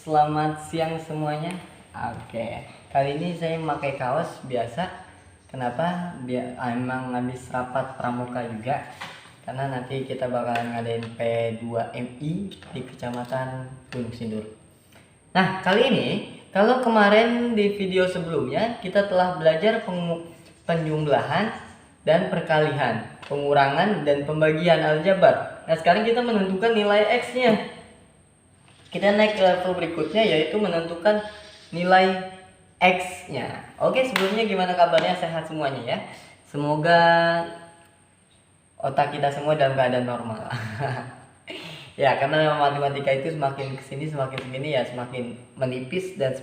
Selamat siang semuanya. Oke, kali ini saya memakai kaos biasa. Kenapa? Emang habis rapat pramuka juga. Karena nanti kita bakalan ngadain P2MI di Kecamatan Gunung Sindur. Nah, kali ini, kalau kemarin di video sebelumnya kita telah belajar penjumlahan dan perkalian, pengurangan dan pembagian aljabar. Nah, sekarang kita menentukan nilai X-nya. Kita naik ke level berikutnya, yaitu menentukan nilai X-nya. Oke, sebelumnya gimana kabarnya? Sehat semuanya ya. Semoga otak kita semua dalam keadaan normal. Ya, karena matematika itu semakin kesini ya semakin menipis dan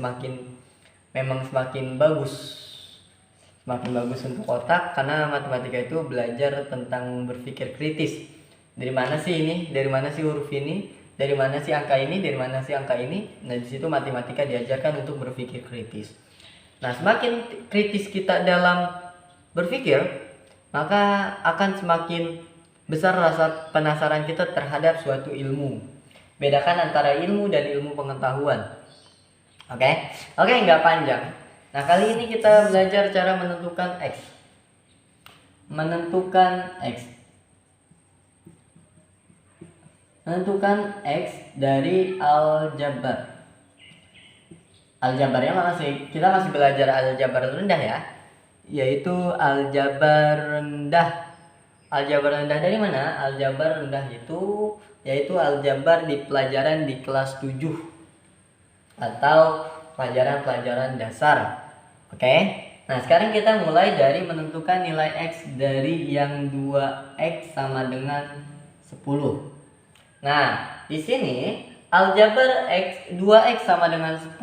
memang semakin bagus. Semakin bagus untuk otak, karena matematika itu belajar tentang berpikir kritis. Dari mana sih ini? Dari mana sih huruf ini? Dari mana sih angka ini? Dari mana sih angka ini? Nah, di situ matematika diajarkan untuk berpikir kritis. Nah, semakin kritis kita dalam berpikir, maka akan semakin besar rasa penasaran kita terhadap suatu ilmu. Bedakan antara ilmu dan ilmu pengetahuan. Oke, nggak panjang. Nah, kali ini kita belajar cara menentukan X. Menentukan X dari aljabar. Aljabarnya kita masih belajar aljabar rendah ya, yaitu aljabar rendah. Aljabar rendah dari mana? Aljabar rendah itu yaitu aljabar di pelajaran di kelas 7 atau pelajaran-pelajaran dasar. Oke. Nah, sekarang kita mulai dari menentukan nilai X dari yang 2X sama dengan 10. Nah, di sini aljabar 2x sama dengan 10.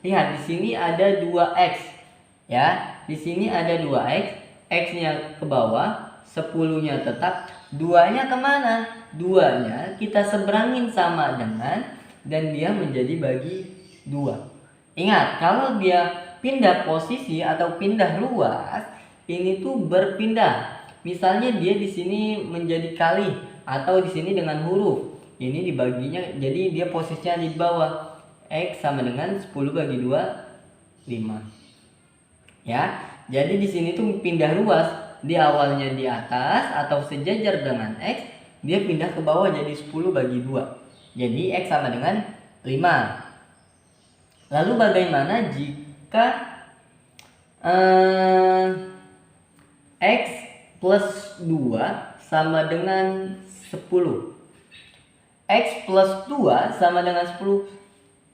Lihat, di sini ada 2x. Ya, di sini ada 2x, x-nya ke bawah, 10-nya tetap. 2-nya kemana? 2-nya kita seberangin sama dengan, dan dia menjadi bagi 2. Ingat, kalau dia pindah posisi atau pindah ruas, ini tuh berpindah. Misalnya dia di sini menjadi kali, atau di sini dengan huruf. Ini dibaginya, jadi dia posisinya di bawah. X sama dengan 10 bagi 2, 5. Ya, jadi di sini tuh pindah ruas. Di awalnya di atas atau sejajar dengan X, dia pindah ke bawah jadi 10 bagi 2. Jadi X sama dengan 5. Lalu bagaimana jika X plus 2 sama dengan 10? X plus 2 sama dengan 10.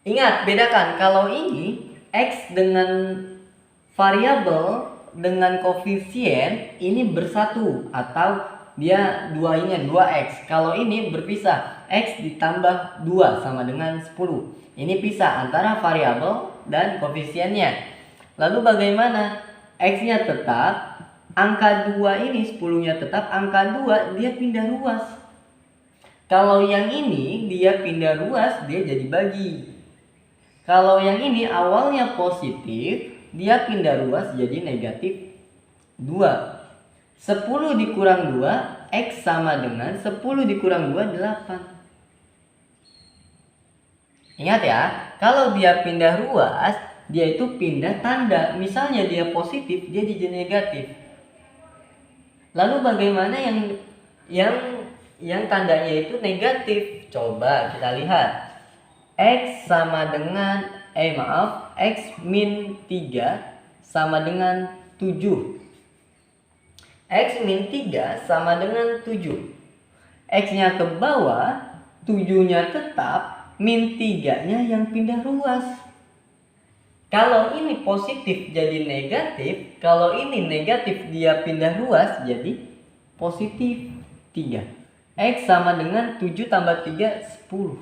Ingat, bedakan. Kalau ini X dengan variabel dengan koefisien ini bersatu, atau dia duanya 2X. Kalau ini berpisah, X ditambah 2 sama dengan 10. Ini pisah antara variabel dan koefisiennya. Lalu bagaimana? X-nya tetap, angka 2 ini 10-nya tetap, angka 2 dia pindah ruas. Kalau yang ini dia pindah ruas, dia jadi bagi. Kalau yang ini awalnya positif, dia pindah ruas jadi negatif 2. 10 dikurang 2, X sama dengan 10 dikurang 2, 8. Ingat ya, kalau dia pindah ruas, dia itu pindah tanda. Misalnya dia positif, dia jadi negatif. Lalu bagaimana yang tandanya itu negatif? Coba kita lihat. X sama dengan X min 3 sama dengan 7. X min 3 sama dengan 7. X-nya ke bawah, 7-nya tetap, min 3-nya yang pindah ruas. Kalau ini positif jadi negatif, kalau ini negatif dia pindah ruas jadi positif 3. X sama dengan 7 tambah 3, 10.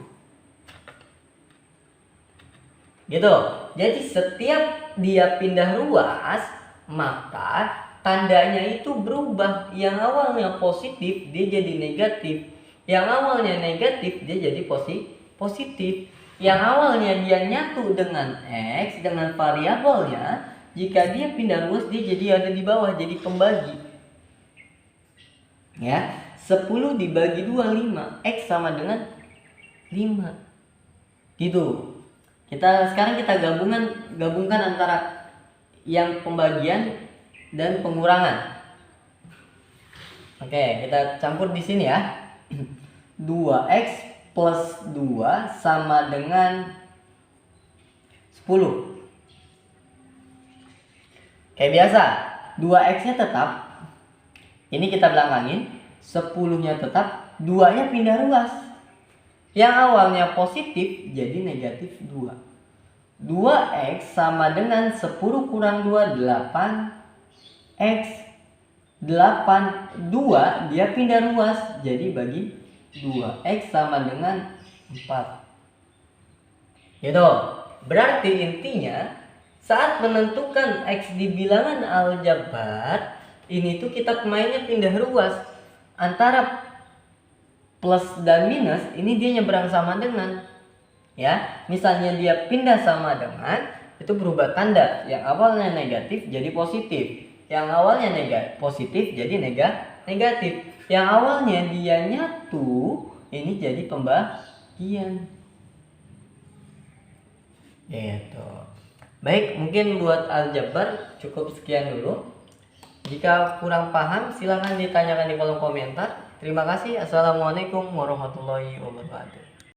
Gitu. Jadi setiap dia pindah ruas, maka tandanya itu berubah. Yang awalnya positif dia jadi negatif. Yang awalnya negatif dia jadi positif. Yang awalnya dia nyatu dengan X, dengan variabelnya, jika dia pindah ruas dia jadi ada di bawah, jadi pembagi. Ya, 10 dibagi 2, 5. X sama dengan 5. Gitu. Sekarang kita gabungkan antara yang pembagian dan pengurangan. Oke, kita campur di sini ya. 2x plus 2 sama dengan 10. Kayak biasa, 2x-nya tetap. Ini kita belakangin, 10-nya tetap, 2-nya pindah ruas. Yang awalnya positif jadi negatif 2. 2x sama dengan 10 kurang 2, 8x. 8, 2 dia pindah ruas jadi bagi 2, x sama dengan 4. Gitu. Berarti intinya saat menentukan x di bilangan aljabar ini tuh kita mainnya pindah ruas antara plus dan minus. Ini dia nyebrang sama dengan, ya. Misalnya dia pindah sama dengan, itu berubah tanda. Yang awalnya negatif jadi positif. Yang awalnya positif jadi negatif. Yang awalnya dia nyatu, ini jadi pembagian. Gitu. Baik, mungkin buat aljabar cukup sekian dulu. Jika kurang paham silahkan ditanyakan di kolom komentar. Terima kasih. Assalamualaikum warahmatullahi wabarakatuh.